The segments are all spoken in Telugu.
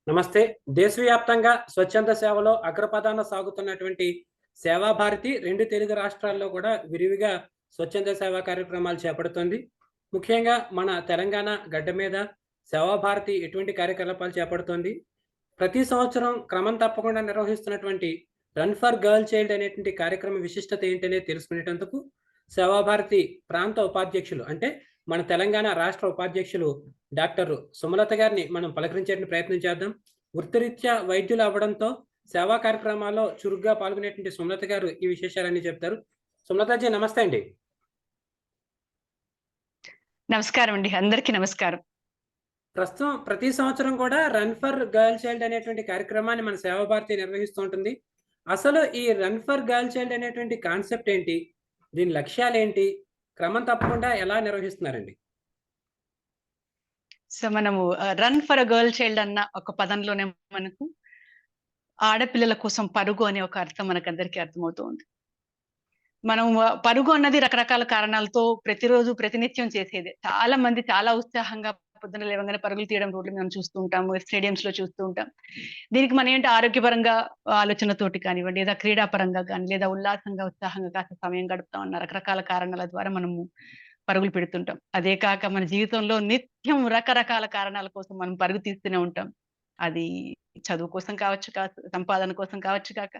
నమస్తే. దేశవ్యాప్తంగా స్వచ్ఛంద సేవలో అగ్రపథాన సాగుతున్నటువంటి సేవాభారతి 2 తెలుగు రాష్ట్రాల్లో కూడా విరివిగా స్వచ్ఛంద సేవా కార్యక్రమాలు చేపడుతోంది. ముఖ్యంగా మన తెలంగాణ గడ్డ మీద సేవాభారతి ఎటువంటి కార్యకలాపాలు చేపడుతోంది? ప్రతి సంవత్సరం క్రమం తప్పకుండా నిర్వహిస్తున్నటువంటి రన్ ఫర్ గర్ల్ చైల్డ్ అనేటువంటి కార్యక్రమం విశిష్టత ఏంటనేది తెలుసుకునేటందుకు సేవాభారతి ప్రాంత ఉపాధ్యక్షులు అంటే మన తెలంగాణ రాష్ట్ర ఉపాధ్యక్షులు డాక్టర్ సుమలత గారిని మనం పలకరించేటువంటి ప్రయత్నం చేద్దాం. వృత్తిరీత్యా వైద్యులు అవ్వడంతో సేవా కార్యక్రమాల్లో చురుగ్గా పాల్గొనేటువంటి సుమలత గారు ఈ విశేషాలన్నీ చెప్తారు. సుమలతాజీ నమస్తే అండి. నమస్కారం అండి. అందరికీ నమస్కారం. ప్రస్తుతం ప్రతి సంవత్సరం కూడా రన్ ఫర్ గర్ల్ చైల్డ్ అనేటువంటి కార్యక్రమాన్ని మన సేవాభారతి నిర్వహిస్తూ ఉంటుంది. అసలు ఈ రన్ ఫర్ గర్ల్ చైల్డ్ అనేటువంటి కాన్సెప్ట్ ఏంటి? దీని లక్ష్యాలేంటి? క్రమం తప్పకుండా ఎలా నిర్వహిస్తున్నారండి? సో మనము run for a girl child అన్న ఒక పదంలోనే మనకు ఆడపిల్లల కోసం పరుగు అనే ఒక అర్థం మనకందరికీ అర్థమవుతుంది. మనం పరుగు అన్నది రకరకాల కారణాలతో ప్రతిరోజు ప్రతినిత్యం చేసేదే. చాలా మంది చాలా ఉత్సాహంగా పొద్దున లేవగానే పరుగులు తీయడం రోడ్ల మీద మనం చూస్తూ ఉంటాము, స్టేడియంస్ లో చూస్తూ ఉంటాం. దీనికి మన ఏంటి ఆరోగ్యపరంగా ఆలోచనతోటి కానివ్వండి, లేదా క్రీడాపరంగా కానీ, లేదా ఉల్లాసంగా ఉత్సాహంగా కాస్త సమయం గడుపుతా ఉన్న రకరకాల కారణాల ద్వారా మనము పరుగులు పెడుతుంటాం. అదే కాక మన జీవితంలో నిత్యం రకరకాల కారణాల కోసం మనం పరుగు తీస్తూనే ఉంటాం. అది చదువు కోసం కావచ్చు, సంపాదన కోసం కావచ్చు, కాక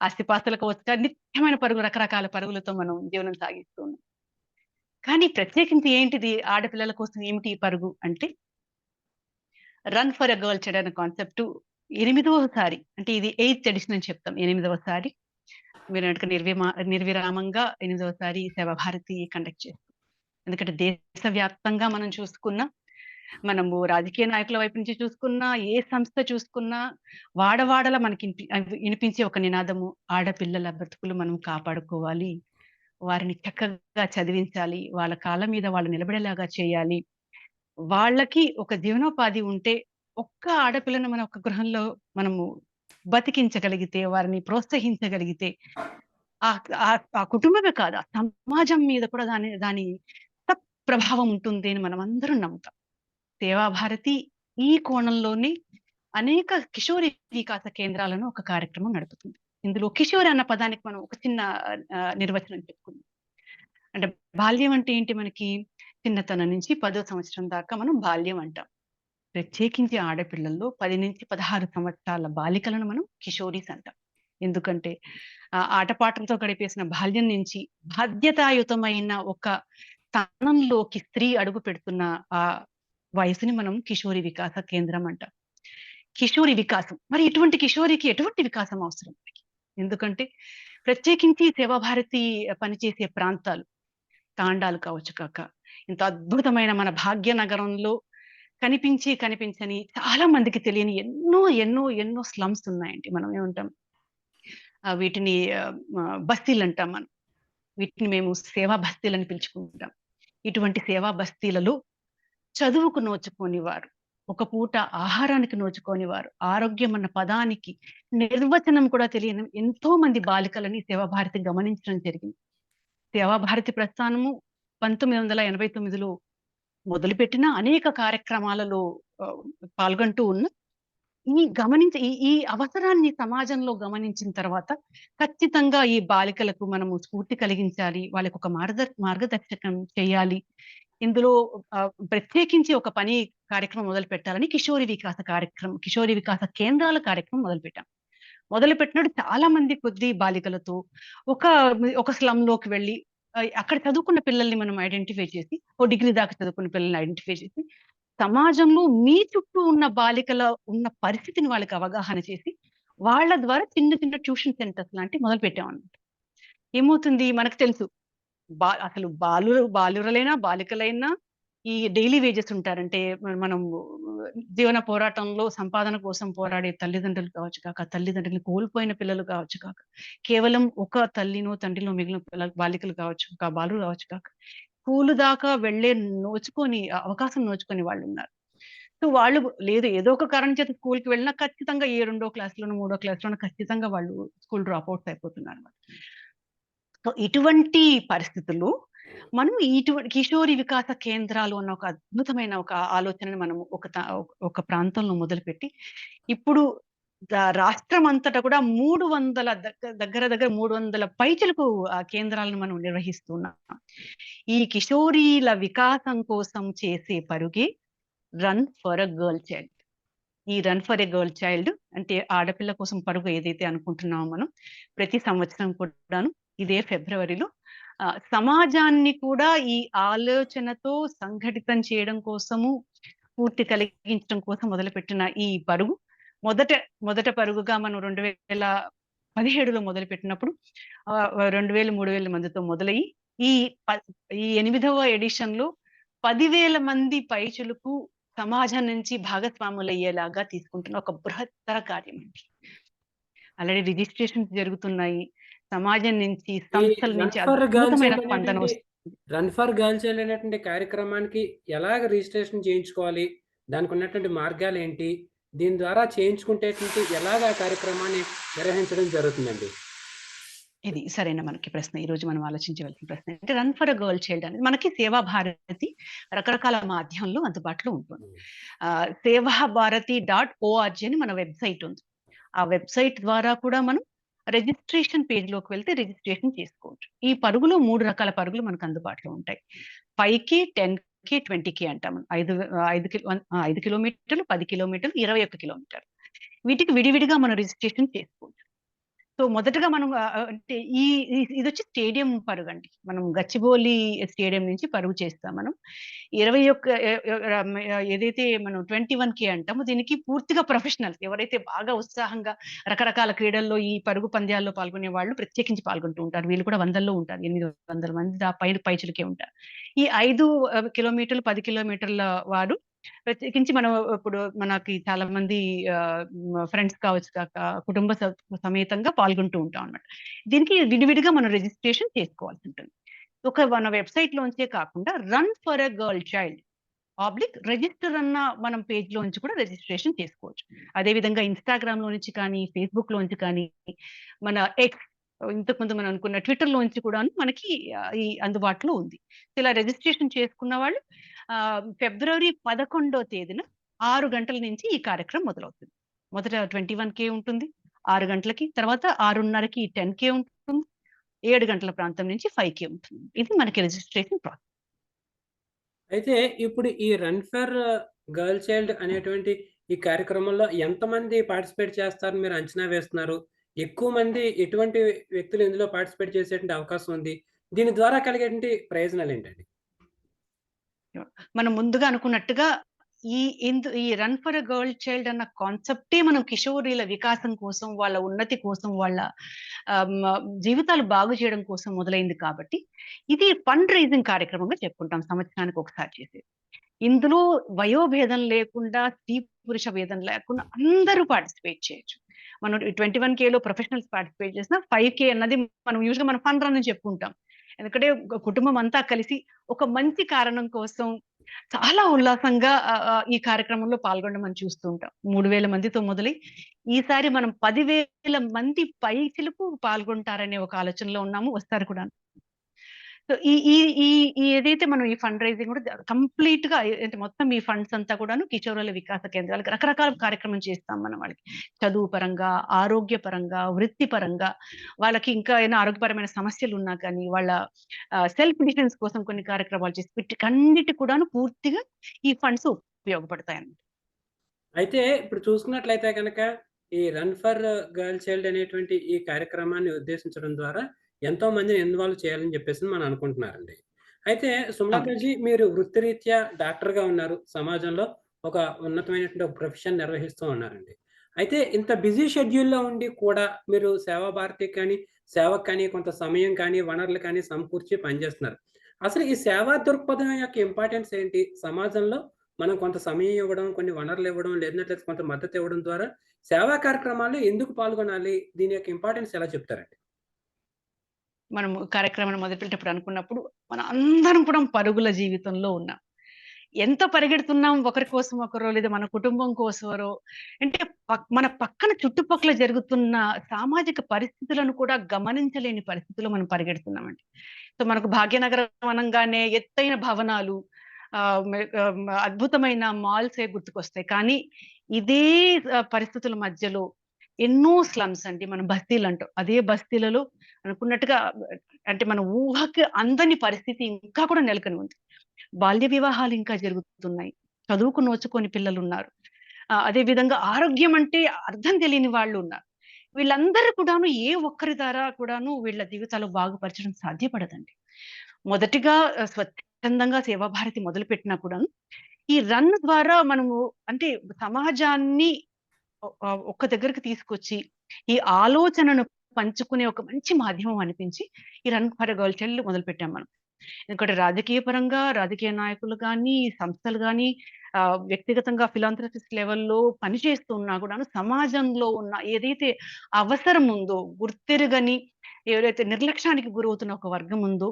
ఆస్తిపాస్తుల కోసం నిత్యమైన పరుగు, రకరకాల పరుగులతో మనం జీవనం సాగిస్తూ ఉన్నాం. కానీ ప్రత్యేకించి ఏంటిది ఆడపిల్లల కోసం ఏమిటి ఈ పరుగు అంటే, run for a girl child అనే కాన్సెప్ట్ 8వసారి, అంటే ఇది 8th ఎడిషన్ అని చెప్తాం. 8వసారి మీరు నిర్విరామంగా 8వసారి సేవాభారతి కండక్ట్ చేస్తాం. ఎందుకంటే దేశవ్యాప్తంగా మనం చూసుకున్నా, మనము రాజకీయ నాయకుల వైపు నుంచి చూసుకున్నా, ఏ సంస్థ చూసుకున్నా, వాడవాడలా మనకి వినిపించే ఒక నినాదము, ఆడపిల్లల బ్రతుకులు మనం కాపాడుకోవాలి, వారిని చక్కగా చదివించాలి, వాళ్ళ కాళ్ళ మీద వాళ్ళు నిలబడేలాగా చేయాలి, వాళ్ళకి ఒక జీవనోపాధి ఉంటే, ఒక్క ఆడపిల్లను మన ఒక గృహంలో మనము బతికించగలిగితే, వారిని ప్రోత్సహించగలిగితే ఆ కుటుంబమే కాదు, ఆ సమాజం మీద కూడా దాని ప్రభావం ఉంటుంది అని మనం అందరం నమ్ముతాం. సేవాభారతి ఈ కోణంలోనే అనేక కిషోరి వికాస కేంద్రాలను ఒక కార్యక్రమం నడుపుతుంది. ఇందులో కిషోరి అన్న పదానికి మనం ఒక చిన్న నిర్వచనం చెప్పుకుందాం. అంటే బాల్యం అంటే ఏంటి? మనకి చిన్నతనం నుంచి 10వ సంవత్సరం దాకా మనం బాల్యం అంటాం. ప్రత్యేకించి ఆడపిల్లల్లో 10 నుంచి 16 సంవత్సరాల బాలికలను మనం కిషోరీస్ అంటాం. ఎందుకంటే ఆటపాటలతో గడిపేసిన బాల్యం నుంచి బాధ్యతాయుతమైన ఒక స్థానంలోకి స్త్రీ అడుగు పెడుతున్న ఆ వయసుని మనం కిషోరి వికాస కేంద్రం అంటాం. కిషోరి వికాసం, మరి ఇటువంటి కిషోరికి ఎటువంటి వికాసం అవసరం? ఎందుకంటే ప్రత్యేకించి సేవాభారతి పనిచేసే ప్రాంతాలు, తాండాలు కావచ్చు కాక, ఇంత అద్భుతమైన మన భాగ్యనగరంలో కనిపించని, చాలా మందికి తెలియని ఎన్నో ఎన్నో ఎన్నో స్లమ్స్ ఉన్నాయండి. మనం ఏమంటాం, వీటిని బస్తీలు అంటాం. మనం వీటిని మేము సేవా బస్తీలని పిలుచుకుంటాం. ఇటువంటి సేవా బస్తీలలో చదువుకు నోచుకోని వారు, ఒక పూట ఆహారానికి నోచుకోని వారు, ఆరోగ్యం అన్న పదానికి నిర్వచనం కూడా తెలియని ఎంతో మంది బాలికలని సేవాభారతి గమనించడం జరిగింది. సేవాభారతి ప్రస్థానము 1989లో మొదలుపెట్టిన అనేక కార్యక్రమాలలో పాల్గొంటూ ఉన్న ఈ అవసరాన్ని సమాజంలో గమనించిన తర్వాత ఖచ్చితంగా ఈ బాలికలకు మనము స్ఫూర్తి కలిగించాలి, వాళ్ళకి ఒక మార్గదర్శకం చేయాలి. ఇందులో ప్రత్యేకించి ఒక కార్యక్రమం మొదలు పెట్టాలని కిషోరి వికాస కేంద్రాల కార్యక్రమం మొదలుపెట్టినప్పుడు చాలా మంది కొద్ది బాలికలతో ఒక స్లమ్ లోకి వెళ్ళి అక్కడ చదువుకున్న పిల్లల్ని మనం ఐడెంటిఫై చేసి, డిగ్రీ దాకా చదువుకున్న పిల్లల్ని ఐడెంటిఫై చేసి, సమాజంలో మీ చుట్టూ ఉన్న బాలికల ఉన్న పరిస్థితిని వాళ్ళకి అవగాహన చేసి, వాళ్ళ ద్వారా చిన్న చిన్న ట్యూషన్ సెంటర్స్ లాంటివి మొదలు పెట్టామన్నమాట. ఏమవుతుంది మనకు తెలుసు, అసలు బాలురలైనా బాలికలైనా ఈ డైలీ వేజెస్ ఉంటారంటే, మనం జీవన పోరాటంలో సంపాదన కోసం పోరాడే తల్లిదండ్రులు కావచ్చు కాక, తల్లిదండ్రులు కోల్పోయిన పిల్లలు కావచ్చు కాక, కేవలం ఒక తల్లినో తండ్రిలో మిగిలిన బాలికలు కావచ్చు కాక, బాలురు కావచ్చు కాక, స్కూలు దాకా వెళ్లే అవకాశం నోచుకొని వాళ్ళు ఉన్నారు. సో వాళ్ళు లేదు ఏదో ఒక కారణం చేత స్కూల్కి వెళ్ళినా ఖచ్చితంగా 2వ క్లాస్లోనో 3వ క్లాస్లోనో ఖచ్చితంగా వాళ్ళు స్కూల్ డ్రాప్ అవుట్స్ అయిపోతున్నారు. సో ఇటువంటి పరిస్థితులు మనం ఇటువంటి కిషోరి వికాస కేంద్రాలు అన్న ఒక అద్భుతమైన ఒక ఆలోచనని మనం ఒక ప్రాంతంలో మొదలుపెట్టి ఇప్పుడు రాష్ట్రం అంతటా కూడా 300 దగ్గర దగ్గర 300 పైచిలకు కేంద్రాలను మనం నిర్వహిస్తున్నాం. ఈ కిషోరీల వికాసం కోసం చేసే పరుగే run for a girl child. ఈ run for a girl child అంటే ఆడపిల్ల కోసం పరుగు ఏదైతే అనుకుంటున్నామో మనం ప్రతి సంవత్సరం కూడాను ఇదే ఫిబ్రవరిలో సమాజాన్ని కూడా ఈ ఆలోచనతో సంఘటితం చేయడం కోసము, స్ఫూర్తి కలిగించడం కోసం మొదలుపెట్టిన ఈ పరుగు మొదట పరుగుగా మనం 2017లో మొదలుపెట్టినప్పుడు 2000, 3000 మందితో మొదలయ్యి ఈ 8వ ఎడిషన్ లో 10,000 మంది పైచులకు సమాజం నుంచి భాగస్వాములయ్యేలాగా తీసుకుంటున్న ఒక బృహత్తర కార్యం అండి. ఆల్రెడీ రిజిస్ట్రేషన్స్ జరుగుతున్నాయి. సమాజం నుంచి, ఈ సంస్థల రన్ నుంచి ఫర్ గర్ల్ అద్భుతమైన చైల్డ్ స్పందన అనేటువంటి వస్తుంది. రన్ ఫర్ గర్ల్ చైల్డ్ అనేటువంటి కార్యక్రమానికి ఎలాగ రిజిస్ట్రేషన్ చేయించుకోవాలి? దానికి ఉన్నటువంటి మార్గాలు ఏంటి? దీని ద్వారా చేయించుకుంటేటువంటి ఎలాగ ఆ కార్యక్రమాన్ని నిర్వహించడం జరుగుతుందండి? ఇది సరైన మనకి ప్రశ్న. ఈ రోజు మనం ఆలోచించవలసిన ప్రశ్న. అంటే run for a girl child అనేది మనకి సేవా భారతి రకరకాల మాధ్యమంలో అందుబాటులో ఉంటుంది. సేవాభారతి.org అని మన వెబ్సైట్ ఉంది. ఆ వెబ్సైట్ ద్వారా కూడా మనం రిజిస్ట్రేషన్ పేజ్ లోకి వెళ్తే రిజిస్ట్రేషన్ చేసుకోవచ్చు. ఈ పరుగులో 3 రకాల పరుగులు మనకు అందుబాటులో ఉంటాయి. 5K, 10K, 20K అంటాం. 5 కిలోమీటర్లు, 10 కిలోమీటర్లు, 21 కిలోమీటర్లు. వీటికి విడివిడిగా మనం రిజిస్ట్రేషన్ చేసుకోవచ్చు. సో మొదటగా మనం అంటే ఇదొచ్చి స్టేడియం పరుగండి. మనం గచ్చిబౌలి స్టేడియం నుంచి పరుగు చేస్తాం మనం. 21 ఏదైతే మనం 21K అంటామో దీనికి పూర్తిగా ప్రొఫెషనల్స్ ఎవరైతే బాగా ఉత్సాహంగా రకరకాల క్రీడల్లో ఈ పరుగు పంద్యాల్లో పాల్గొనే వాళ్ళు ప్రత్యేకించి పాల్గొంటూ ఉంటారు. వీళ్ళు కూడా వందల్లో ఉంటారు. 800 మంది పైచిలకే ఉంటారు. ఈ 5 కిలోమీటర్లు, 10 కిలోమీటర్ల వారు ప్రత్యేకించి మనం ఇప్పుడు మనకి చాలా మంది ఫ్రెండ్స్ కావచ్చు, కుటుంబ సమేతంగా పాల్గొంటూ ఉంటాం అన్నమాట. దీనికి విడివిడిగా మనం రిజిస్ట్రేషన్ చేసుకోవాల్సి ఉంటుంది. మన వెబ్సైట్ లోంచే కాకుండా run for a girl child register అన్న మనం పేజ్ లోంచి కూడా రిజిస్ట్రేషన్ చేసుకోవచ్చు. అదే విధంగా ఇన్స్టాగ్రామ్ లో నుంచి కానీ, ఫేస్బుక్ లోంచి కానీ, మన ఎక్స్ ఇంతకుముందు మనం అనుకున్న ట్విట్టర్ లోంచి కూడా మనకి ఈ అందుబాటులో ఉంది. ఇలా రిజిస్ట్రేషన్ చేసుకున్న వాళ్ళు ఫిబ్రవరి 11వ తేదీన 6 గంటల నుంచి ఈ కార్యక్రమం మొదలవుతుంది. మొదట 21K ఉంటుంది 6 గంటలకి, తర్వాత 6:30కి 10K ఉంటుంది, 7 గంటల ప్రాంతం నుంచి 5K ఉంటుంది. ఇది మనకి రిజిస్ట్రేషన్ ప్రాసెస్. అయితే ఇప్పుడు ఈ రన్ ఫర్ గర్ల్ చైల్డ్ అనేటువంటి ఈ కార్యక్రమంలో ఎంతమంది పార్టిసిపేట్ చేస్తారని మీరు అంచనా వేస్తున్నారు? ఎక్కువ మంది ఎటువంటి వ్యక్తులు ఇందులో పార్టిసిపేట్ చేసేటువంటి అవకాశం ఉంది? దీని ద్వారా కలిగేటువంటి ప్రయోజనాలేంటండి? మనం ముందుగా అనుకున్నట్టుగా ఈ run for a girl child అన్న కాన్సెప్టే మనం కిషోరీల వికాసం కోసం, వాళ్ళ ఉన్నతి కోసం, వాళ్ళ జీవితాలు బాగు చేయడం కోసం మొదలైంది కాబట్టి ఇది ఫండ్ రైజింగ్ కార్యక్రమంగా చెప్పుకుంటాం. సంవత్సరానికి ఒకసారి చేసేది. ఇందులో వయోభేదం లేకుండా, స్త్రీ పురుష భేదం లేకుండా అందరూ పార్టిసిపేట్ చేయొచ్చు. మనం 21Kలో ప్రొఫెషనల్స్ పార్టిసిపేట్ చేసిన 5K అన్నది మనం యూజువల్గా మనం ఫండ్ రన్ అని చెప్పుకుంటాం. ఎందుకంటే కుటుంబం అంతా కలిసి ఒక మంచి కారణం కోసం చాలా ఉల్లాసంగా ఈ కార్యక్రమంలో పాల్గొనడం మనం చూస్తూ ఉంటాం. 3,000 మందితో మొదలై ఈసారి మనం 10,000 మంది పైచిలకు పాల్గొంటారనే ఒక ఆలోచనలో ఉన్నాము. వస్తారు కూడా. సో ఈ ఈ ఈ ఈ ఏదైతే మనం ఈ ఫండ్ రైజింగ్ కూడా కంప్లీట్ గా అంటే మొత్తం ఈ ఫండ్స్ అంతా కూడాను కిషోరుల వికాస కేంద్రాలకు రకరకాల కార్యక్రమం చేస్తాం మనం వాళ్ళకి. చదువు పరంగా, ఆరోగ్య పరంగా, వృత్తి పరంగా, వాళ్ళకి ఇంకా ఏమైనా ఆరోగ్యపరమైన సమస్యలు ఉన్నా కానీ వాళ్ళ సెల్ఫ్ డిఫెన్స్ కోసం కొన్ని కార్యక్రమాలు చేసి వీటికన్నిటి కూడాను పూర్తిగా ఈ ఫండ్స్ ఉపయోగపడతాయి అన్నమాట. అయితే ఇప్పుడు చూసుకున్నట్లయితే గనక ఈ రన్ ఫర్ గర్ల్ చైల్డ్ అనేటువంటి ఈ కార్యక్రమాన్ని ఉద్దేశించడం ద్వారా ఎంతో మందిని ఇన్వాల్వ్ చేయాలని చెప్పేసి మనం అనుకుంటున్నారండి. అయితే సుమలతాజీ మీరు వృత్తిరీత్యా డాక్టర్‌గా ఉన్నారు. సమాజంలో ఒక ఉన్నతమైనటువంటి ఒక ప్రొఫెషన్ నిర్వహిస్తూ ఉన్నారండి. అయితే ఇంత బిజీ షెడ్యూల్‌లో ఉండి కూడా మీరు సేవా భారతికి కానీ, సేవకు కానీ కొంత సమయం కానీ, వనరులు కానీ సమకూర్చి పనిచేస్తున్నారు. అసలు ఈ సేవా దృక్పథం యొక్క ఇంపార్టెన్స్ ఏంటి? సమాజంలో మనం కొంత సమయం ఇవ్వడం, కొన్ని వనరులు ఇవ్వడం, లేదంటే కొంత మద్దతు ఇవ్వడం ద్వారా సేవా కార్యక్రమాల్లో ఎందుకు పాల్గొనాలి? దీని యొక్క ఇంపార్టెన్స్ ఎలా చెప్తారండి? మనం కార్యక్రమాన్ని మొదలుపెట్టేటప్పుడు అనుకున్నప్పుడు మన అందరం కూడా పరుగుల జీవితంలో ఉన్నాం. ఎంత పరిగెడుతున్నాం ఒకరి కోసం ఒకరో లేదా మన కుటుంబం కోసమరో అంటే మన పక్కన చుట్టుపక్కల జరుగుతున్న సామాజిక పరిస్థితులను కూడా గమనించలేని పరిస్థితిలో మనం పరిగెడుతున్నామండి. సో మనకు భాగ్యనగరం అనగానే ఎత్తైన భవనాలు, అద్భుతమైన మాల్సే గుర్తుకొస్తాయి. కానీ ఇదే పరిస్థితుల మధ్యలో ఎన్నో స్లమ్స్ అండి, మనం బస్తీలు అంటాం. అదే బస్తీలలో అనుకున్నట్టుగా అంటే మన ఊహకి అందని పరిస్థితి ఇంకా కూడా నెలకొని ఉంది. బాల్య వివాహాలు ఇంకా జరుగుతున్నాయి. చదువుకు నోచుకొని పిల్లలు ఉన్నారు. అదే విధంగా ఆరోగ్యం అంటే అర్థం తెలియని వాళ్ళు ఉన్నారు. వీళ్ళందరూ కూడాను ఏ ఒక్కరి ద్వారా కూడాను వీళ్ళ జీవితాలు బాగుపరచడం సాధ్యపడదండి. మొదటిగా స్వచ్ఛందంగా సేవాభారతి మొదలుపెట్టినా కూడాను ఈ రన్ ద్వారా మనము అంటే సమాజాన్ని ఒక్క దగ్గరికి తీసుకొచ్చి ఈ ఆలోచనను పంచుకునే ఒక మంచి మాధ్యమం అనిపించి ఈ రన్ ఫర్ గర్ల్ చైల్డ్ మొదలుపెట్టాం మనం. ఎందుకంటే రాజకీయ పరంగా రాజకీయ నాయకులు గాని, సంస్థలు గాని, వ్యక్తిగతంగా ఫిలాంథ్రపిస్ట్ లెవెల్‌లో పనిచేస్తున్నా కూడాను సమాజంలో ఉన్న ఏదైతే అవసరం ఉందో, గుర్తెరుగని ఎవరైతే నిర్లక్ష్యానికి గురవుతున్న ఒక వర్గం ఉందో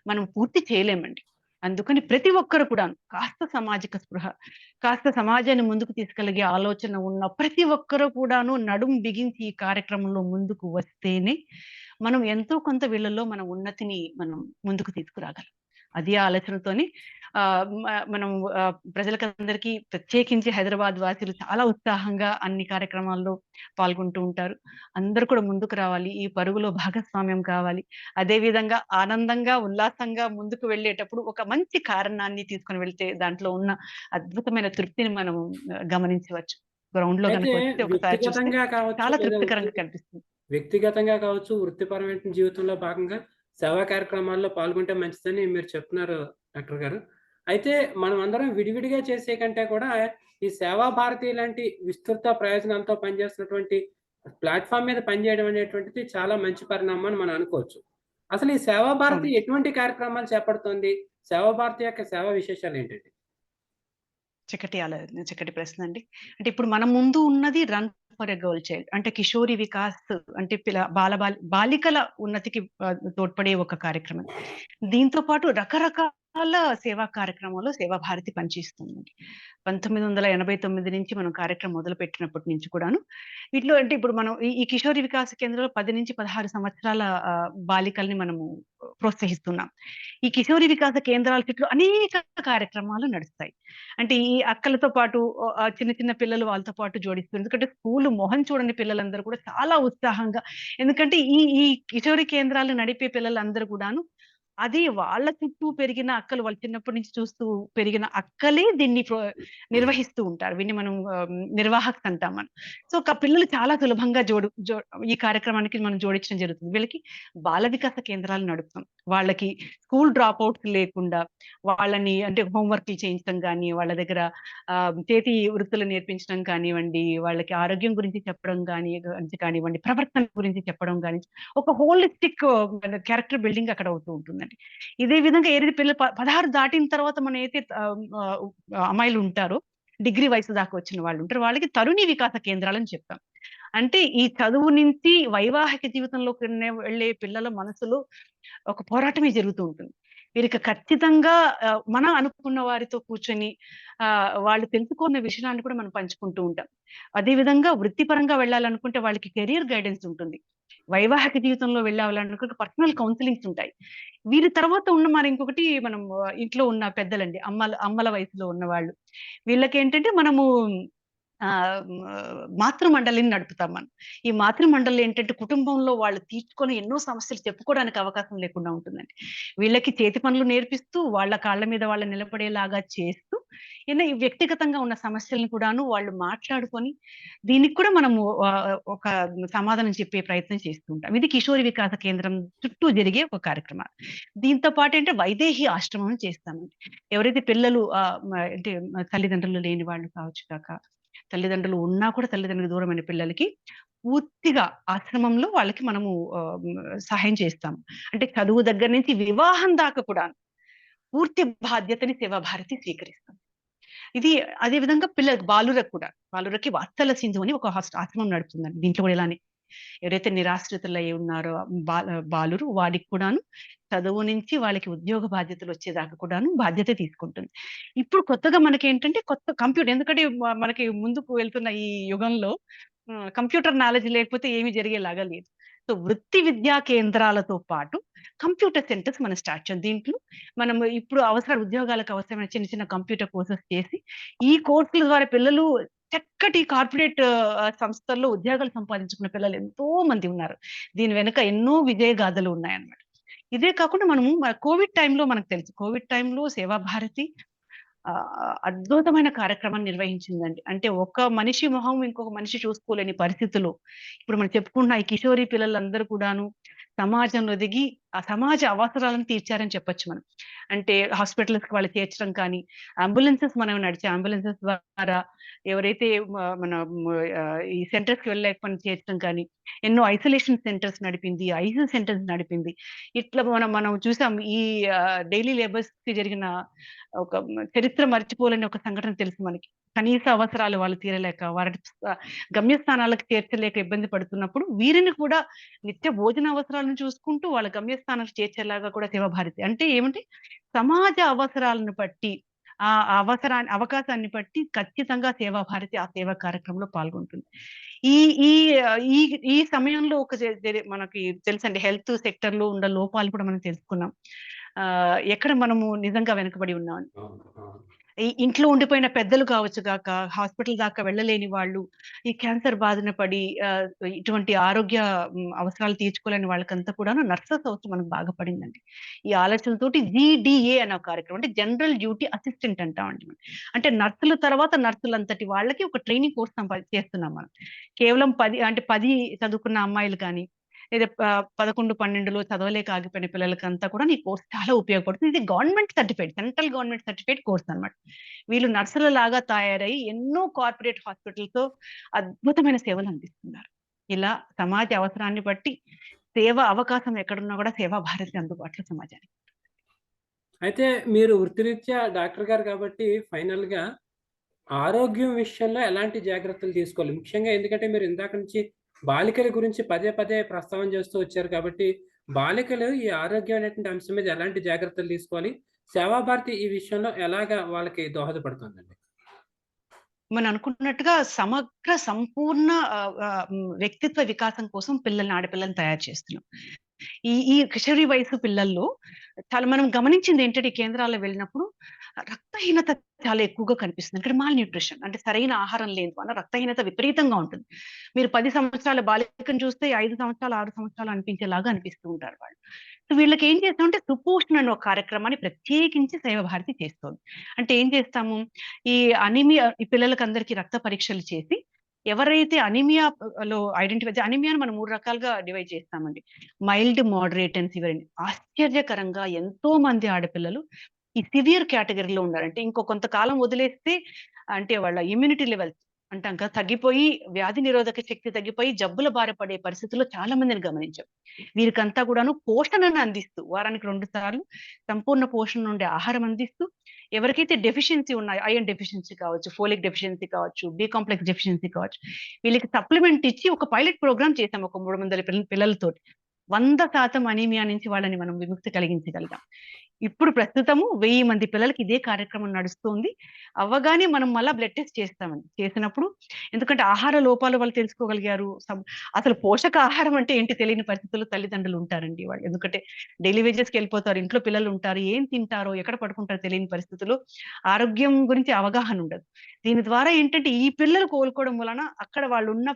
మనం పూర్తి చేయలేమండి. అందుకని ప్రతి ఒక్కరు కూడాను కాస్త సామాజిక స్పృహ, కాస్త సమాజాన్ని ముందుకు తీసుకెళ్ళగే ఆలోచన ఉన్న ప్రతి ఒక్కరు కూడాను నడుం బిగించి ఈ కార్యక్రమంలో ముందుకు వస్తేనే మనం ఎంతో కొంత వీళ్ళలో మన ఉన్నతిని మనం ముందుకు తీసుకురాగలం. అది ఆలోచనతోని మనం ప్రజలకందరికీ ప్రత్యేకించి హైదరాబాద్ వాసులు చాలా ఉత్సాహంగా అన్ని కార్యక్రమాల్లో పాల్గొంటూ ఉంటారు. అందరూ కూడా ముందుకు రావాలి. ఈ పరుగులో భాగస్వామ్యం కావాలి. అదే విధంగా ఆనందంగా, ఉల్లాసంగా ముందుకు వెళ్ళేటప్పుడు ఒక మంచి కారణాన్ని తీసుకొని వెళ్తే దాంట్లో ఉన్న అద్భుతమైన తృప్తిని మనం గమనించవచ్చు. గ్రౌండ్‌లో అయితే గనుక వస్తే ఒకసారి చూస్తే వ్యక్తిగతంగా కావచ్చు చాలా లేదా తృప్తికరంగా కనిపిస్తుంది. వ్యక్తిగతంగా కావచ్చు, వృత్తిపరమైన జీవితంలో భాగంగా సేవా కార్యక్రమాల్లో పాల్గొంటే మంచిదని మీరు చెప్తున్నారు డాక్టర్ గారు. అయితే మనమందరం విడివిడిగా చేసే కంటే కూడా ఈ సేవా భారతి లాంటి విస్తృత ప్రయోజనాలతో పనిచేస్తున్నటువంటి ప్లాట్‌ఫార్మ్ మీద పనిచేయడం అనేటువంటిది చాలా మంచి పరిణామం అని మనం అనుకోవచ్చు. అసలు ఈ సేవా భారతి అవును. ఎటువంటి కార్యక్రమాలు చేపడుతోంది? సేవా భారతి యొక్క సేవా విశేషాలేంటండి? చక్కటి ప్రశ్న అండి. అంటే ఇప్పుడు మన ముందు ఉన్నది run for a girl child అంటే కిషోరి వికాస్ అంటే బాలికల ఉన్నతికి తోడ్పడే ఒక కార్యక్రమం. దీంతో పాటు రకరకాల సేవా కార్యక్రమాల్లో సేవా భారతి పనిచేస్తుందండి. 1989 నుంచి మనం కార్యక్రమం మొదలుపెట్టినప్పటి నుంచి కూడాను వీటిలో అంటే ఇప్పుడు మనం ఈ కిషోరి వికాస కేంద్రంలో 10-16 సంవత్సరాల బాలికల్ని మనము ప్రోత్సహిస్తున్నాం. ఈ కిషోరి వికాస కేంద్రాల చుట్టూ అనేక కార్యక్రమాలు నడుస్తాయి. అంటే ఈ అక్కలతో పాటు చిన్న చిన్న పిల్లలు వాళ్ళతో పాటు జోడిస్తూ ఎందుకంటే స్కూలు మొహం చూడని పిల్లలందరూ కూడా చాలా ఉత్సాహంగా ఎందుకంటే ఈ ఈ కిషోరి కేంద్రాలు నడిపే పిల్లలందరూ కూడాను అది వాళ్ళ చుట్టూ పెరిగిన అక్కలు వాళ్ళు చిన్నప్పటి నుంచి చూస్తూ పెరిగిన అక్కలే దీన్ని నిర్వహిస్తూ ఉంటారు. వీన్ని మనం నిర్వాహకులు అంటాం మనం. సో పిల్లలు చాలా సులభంగా ఈ కార్యక్రమానికి మనం జోడించడం జరుగుతుంది. వీళ్ళకి బాల వికాస కేంద్రాలు నడుపుతాం. వాళ్ళకి స్కూల్ డ్రాప్ అవుట్స్ లేకుండా వాళ్ళని అంటే హోంవర్క్‌లు చేయించడం గాని, వాళ్ళ దగ్గర చేతి వృత్తులు నేర్పించడం కానివ్వండి, వాళ్ళకి ఆరోగ్యం గురించి చెప్పడం కానివ్వండి, ప్రవర్తన గురించి చెప్పడం గాని, ఒక హోలిస్టిక్ క్యారెక్టర్ బిల్డింగ్ అక్కడ అవుతూ ఉంటుందండి. ఇదే విధంగా ఏదైతే పిల్లలు 16 దాటిన తర్వాత మనం ఏదైతే అమ్మాయిలు ఉంటారో, డిగ్రీ వయసు దాకా వచ్చిన వాళ్ళు ఉంటారు. వాళ్ళకి తరుణి వికాస కేంద్రాలని చెప్తాం. అంటే ఈ చదువు నుంచి వైవాహిక జీవితంలోకి వెళ్ళే పిల్లల మనసులో ఒక పోరాటమే జరుగుతూ ఉంటుంది. వీరికి ఖచ్చితంగా మనం అనుకున్న వారితో కూర్చొని వాళ్ళు తెలుసుకున్న విషయాన్ని కూడా మనం పంచుకుంటూ ఉంటాం. అదే విధంగా వృత్తిపరంగా వెళ్ళాలనుకుంటే వాళ్ళకి కెరియర్ గైడెన్స్ ఉంటుంది. వైవాహిక జీవితంలో వెళ్ళాలనుకుంటే పర్సనల్ కౌన్సెలింగ్స్ ఉంటాయి. వీరి తర్వాత ఉన్న మరి ఇంకొకటి మనం ఇంట్లో ఉన్న పెద్దలండి. అమ్మల వయసులో ఉన్నవాళ్ళు. వీళ్ళకేంటంటే మనము మాతృ మండలిని నడుపుతాం మనం. ఈ మాతృ మండలి ఏంటంటే కుటుంబంలో వాళ్ళు తీర్చుకొని ఎన్నో సమస్యలు చెప్పుకోవడానికి అవకాశం లేకుండా ఉంటుందండి. వీళ్ళకి చేతి పనులు నేర్పిస్తూ వాళ్ళ కాళ్ళ మీద వాళ్ళు నిలబడేలాగా చేస్తూ ఈ వ్యక్తిగతంగా ఉన్న సమస్యలను కూడాను వాళ్ళు మాట్లాడుకొని దీనికి కూడా మనము ఒక సమాధానం చెప్పే ప్రయత్నం చేస్తూ ఉంటాం. ఇది కిషోరి వికాస కేంద్రం చుట్టూ జరిగే ఒక కార్యక్రమం. దీంతో పాటు అంటే వైదేహి ఆశ్రమం చేస్తామండి. ఎవరైతే పిల్లలు అంటే తల్లిదండ్రులు లేని వాళ్ళు కావచ్చు కాక తల్లిదండ్రులు ఉన్నా కూడా తల్లిదండ్రులకు దూరమైన పిల్లలకి పూర్తిగా ఆశ్రమంలో వాళ్ళకి మనము సహాయం చేస్తాం. అంటే చదువు దగ్గర నుంచి వివాహం దాకా కూడా పూర్తి బాధ్యతని సేవాభారతి స్వీకరిస్తాం. ఇది అదే విధంగా బాలురకి వాత్సల సింధు అని ఒక ఆశ్రమం నడుపుతుందండి. దీంట్లో కూడా ఇలానే ఎవరైతే నిరాశ్రితులు అయి ఉన్నారో బాలురు వాడికి కూడాను చదువు నుంచి వాళ్ళకి ఉద్యోగ బాధ్యతలు వచ్చేదాకా కూడాను బాధ్యత తీసుకుంటుంది. ఇప్పుడు కొత్తగా మనకేంటంటే కొత్త కంప్యూటర్ ఎందుకంటే మనకి ముందుకు వెళ్తున్న ఈ యుగంలో కంప్యూటర్ నాలెడ్జ్ లేకపోతే ఏమి జరిగేలాగా లేదు. సో వృత్తి విద్యా కేంద్రాలతో పాటు కంప్యూటర్ సెంటర్స్ మనం స్టార్ట్ చేయాలి. దీంట్లో మనం ఇప్పుడు ఉద్యోగాలకు అవసరమైన చిన్న చిన్న కంప్యూటర్ కోర్సెస్ చేసి, ఈ కోర్సుల ద్వారా పిల్లలు చక్కటి కార్పొరేట్ సంస్థల్లో ఉద్యోగాలు సంపాదించుకున్న పిల్లలు ఎంతో మంది ఉన్నారు. దీని వెనుక ఎన్నో విజయ గాథలు ఉన్నాయన్నమాట. ఇదే కాకుండా మనము కోవిడ్ టైంలో మనకు తెలుసు. కోవిడ్ టైంలో సేవా భారతి అద్భుతమైన కార్యక్రమాన్ని నిర్వహించిందండి. అంటే ఒక మనిషి మొహం ఇంకొక మనిషి చూసుకోలేని పరిస్థితుల్లో, ఇప్పుడు మనం చెప్పుకున్న ఈ కిషోరీ పిల్లలందరూ కూడాను సమాజంలో దిగి ఆ సమాజ అవసరాలను తీర్చారని చెప్పొచ్చు మనం. అంటే హాస్పిటల్స్‌కి వాళ్ళు చేర్చడం కానీ, మనం నడిచే అంబులెన్సెస్ ద్వారా ఎవరైతే ఈ సెంటర్స్‌కి వెళ్ళలేకపోయినా చేర్చడం కానీ, ఎన్నో ఐసోలేషన్ సెంటర్స్ నడిపింది, ఐసీయూ సెంటర్స్ నడిపింది. ఇట్లా మనం చూసాం. ఈ డైలీ లేబర్స్‌కి జరిగిన ఒక చరిత్ర మర్చిపోలేని ఒక సంఘటన తెలుసు మనకి. కనీస అవసరాలు వాళ్ళు తీరలేక, వారి గమ్యస్థానాలకు చేర్చలేక ఇబ్బంది పడుతున్నప్పుడు, వీరిని కూడా నిత్య భోజన అవసరాలను చూసుకుంటూ వాళ్ళ గమ్యస్థానాలకు చేర్చేలాగా కూడా సేవాభారతి. అంటే ఏమంటే సమాజ అవసరాలను బట్టి, ఆ అవకాశాన్ని బట్టి ఖచ్చితంగా సేవాభారతి ఆ సేవా కార్యక్రమంలో పాల్గొంటుంది. ఈ ఈ ఈ ఈ సమయంలో ఒక మనకి తెలుసండి, హెల్త్ సెక్టర్‌లో ఉన్న లోపాలు కూడా మనం తెలుసుకున్నాం. ఎక్కడ మనము నిజంగా వెనకబడి ఉన్నామని. ఇంట్లో ఉండిపోయిన పెద్దలు కావచ్చు గాక, హాస్పిటల్ దాకా వెళ్ళలేని వాళ్ళు, ఈ క్యాన్సర్ బారిన పడి ఇటువంటి ఆరోగ్య అవసరాలు తీర్చుకోలేని వాళ్ళకంతా కూడాను నర్సెస్ అవసరం మనకు బాగా పడిందండి. ఈ ఆలోచనతోటి జీడీఏ అనే ఒక కార్యక్రమం, అంటే జనరల్ డ్యూటీ అసిస్టెంట్ అంటామండి మనం. అంటే నర్సుల తర్వాత నర్సులంతటి వాళ్ళకి ఒక ట్రైనింగ్ కోర్స్ చేస్తున్నాం మనం. కేవలం 10 చదువుకున్న అమ్మాయిలు కానీ, లేదా 11, 12లో చదవలేక ఆగిపోయిన పిల్లలకంతా కూడా ఈ కోర్స్ చాలా ఉపయోగపడుతుంది. ఇది government certified, central government certified course అన్నమాట. వీళ్ళు నర్సుల లాగా తయారై ఎన్నో కార్పొరేట్ హాస్పిటల్‌తో అద్భుతమైన సేవలు అందిస్తున్నారు. ఇలా సమాజ అవసరాన్ని బట్టి సేవ అవకాశం ఎక్కడున్నా కూడా సేవా భారతి అందుబాటులో సమాజానికి. అయితే మీరు వృత్తిరీత్యా డాక్టర్ గారు కాబట్టి ఫైనల్‌గా ఆరోగ్యం విషయంలో ఎలాంటి జాగ్రత్తలు తీసుకోవాలి? ముఖ్యంగా ఎందుకంటే మీరు ఇందాక నుంచి బాలికల గురించి పదే పదే ప్రస్తావన చేస్తూ వచ్చారు కాబట్టి, బాలికలు ఈ ఆరోగ్యం అనేటువంటి అంశం మీద ఎలాంటి జాగ్రత్తలు తీసుకోవాలి? సేవాభారతి ఈ విషయంలో ఎలాగా వాళ్ళకి దోహదపడుతుందండి? మనం అనుకున్నట్టుగా సమగ్ర సంపూర్ణ వ్యక్తిత్వ వికాసం కోసం ఆడపిల్లల్ని తయారు చేస్తున్నాం. ఈ కిషోరీ వయసు పిల్లల్లో చాలా మనం గమనించింది ఏంటంటే, ఈ కేంద్రాల్లో వెళ్ళినప్పుడు రక్తహీనత చాలా ఎక్కువగా కనిపిస్తుంది. ఇక్కడ మాల్ న్యూట్రిషన్, అంటే సరైన ఆహారం లేదు వల్ల రక్తహీనత విపరీతంగా ఉంటుంది. మీరు 10 సంవత్సరాల బాలికను చూస్తే 5 సంవత్సరాలు, 6 సంవత్సరాలు అనిపించేలాగా అనిపిస్తూ ఉంటారు వాళ్ళు. సో వీళ్ళకి ఏం చేస్తామంటే సుపోషణ అనే ఒక కార్యక్రమాన్ని ప్రత్యేకించి సేవాభారతి చేస్తోంది. అంటే ఏం చేస్తాము, ఈ అనీమియా ఈ పిల్లలకందరికీ రక్త పరీక్షలు చేసి, ఎవరైతే అనీమియాను మనం 3 రకాలుగా డివైడ్ చేస్తామండి. మైల్డ్, మోడరేట్ అండ్ సివియర్ అని. ఆశ్చర్యకరంగా ఎంతో మంది ఆడపిల్లలు ఈ సివియర్ కేటగరీలో ఉన్నారు. అంటే కొంతకాలం వదిలేస్తే, అంటే వాళ్ళ ఇమ్యూనిటీ లెవెల్స్ అంటాం కదా, తగ్గిపోయి, వ్యాధి నిరోధక శక్తి తగ్గిపోయి జబ్బుల బారి పడే పరిస్థితుల్లో చాలా మందిని గమనించాం. వీరికంతా కూడాను పోషణను అందిస్తూ, వారానికి 2 సార్లు సంపూర్ణ పోషణ ఉండే ఆహారం అందిస్తూ, ఎవరికైతే డెఫిషియన్సీ ఉన్నాయో, ఐరన్ డెఫిషియన్సీ కావచ్చు, ఫోలిక్ డెఫిషియన్సీ కావచ్చు, బి కాంప్లెక్స్ డెఫిషియన్సీ కావచ్చు, వీళ్ళకి సప్లిమెంట్ ఇచ్చి ఒక పైలట్ ప్రోగ్రామ్ చేసాం ఒక 300 పిల్లలతోటి. 100% అనీమియా నుంచి వాళ్ళని మనం విముక్తి కలిగించగలిగాం. ఇప్పుడు ప్రస్తుతము 1000 మంది పిల్లలకి ఇదే కార్యక్రమం నడుస్తుంది. అవ్వగానే మనం మళ్ళా బ్లడ్ టెస్ట్ చేస్తామండి. చేసినప్పుడు, ఎందుకంటే ఆహార లోపాలు వాళ్ళు తెలుసుకోగలిగారు. అసలు పోషక ఆహారం అంటే ఏంటి తెలియని పరిస్థితుల్లో తల్లిదండ్రులు ఉంటారండి వాళ్ళు. ఎందుకంటే డైలీ వేజెస్‌కి వెళ్ళిపోతారు. ఇంట్లో పిల్లలు ఉంటారు. ఏం తింటారో, ఎక్కడ పడుకుంటారో తెలియని పరిస్థితుల్లో ఆరోగ్యం గురించి అవగాహన ఉండదు. దీని ద్వారా ఏంటంటే ఈ పిల్లలు కోలుకోవడం వలన అక్కడ వాళ్ళున్న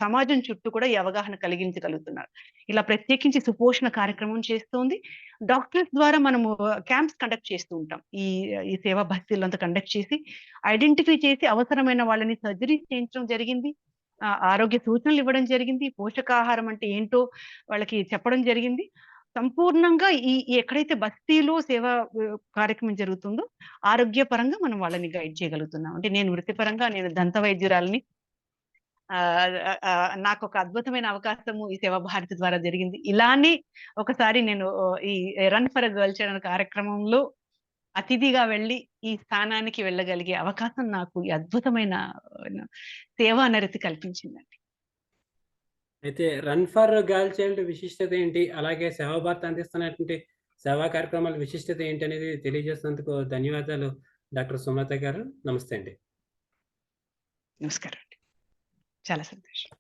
సమాజం చుట్టూ కూడా ఈ అవగాహన కలిగించగలుగుతున్నారు. ఇలా ప్రత్యేకించి సుపోషణ కార్యక్రమం చేస్తోంది. డాక్టర్స్ ద్వారా మనము క్యాంప్స్ కండక్ట్ చేస్తూ ఉంటాం. ఈ సేవా భక్తులు అంతా కండక్ట్ చేసి, ఐడెంటిఫై చేసి అవసరమైన వాళ్ళని సర్జరీ చేయించడం జరిగింది. ఆరోగ్య సూచనలు ఇవ్వడం జరిగింది. పోషకాహారం అంటే ఏంటో వాళ్ళకి చెప్పడం జరిగింది. సంపూర్ణంగా ఎక్కడైతే బస్తీలో సేవా కార్యక్రమం జరుగుతుందో, ఆరోగ్యపరంగా మనం వాళ్ళని గైడ్ చేయగలుగుతున్నాం. అంటే నేను వృత్తిపరంగా దంత వైద్యురాలిని. నాకొక అద్భుతమైన అవకాశము ఈ సేవా భారతి ద్వారా జరిగింది. ఇలానే ఒకసారి నేను ఈ run for a girl child అనే కార్యక్రమంలో అతిథిగా వెళ్లి ఈ స్థానానికి వెళ్ళగలిగే అవకాశం నాకు ఈ అద్భుతమైన సేవా నరితి కల్పించిందండి. అయితే రన్ ఫర్ గర్ల్ చైల్డ్ విశిష్టత ఏంటి? అలాగే సేవా భారతి అందిస్తున్నటువంటి సేవా కార్యక్రమాల విశిష్టత ఏంటి అనేది తెలియజేసినందుకు ధన్యవాదాలు డాక్టర్ సుమలత గారు. నమస్తే అండి. నమస్కారం అండి. చాలా సంతోషం.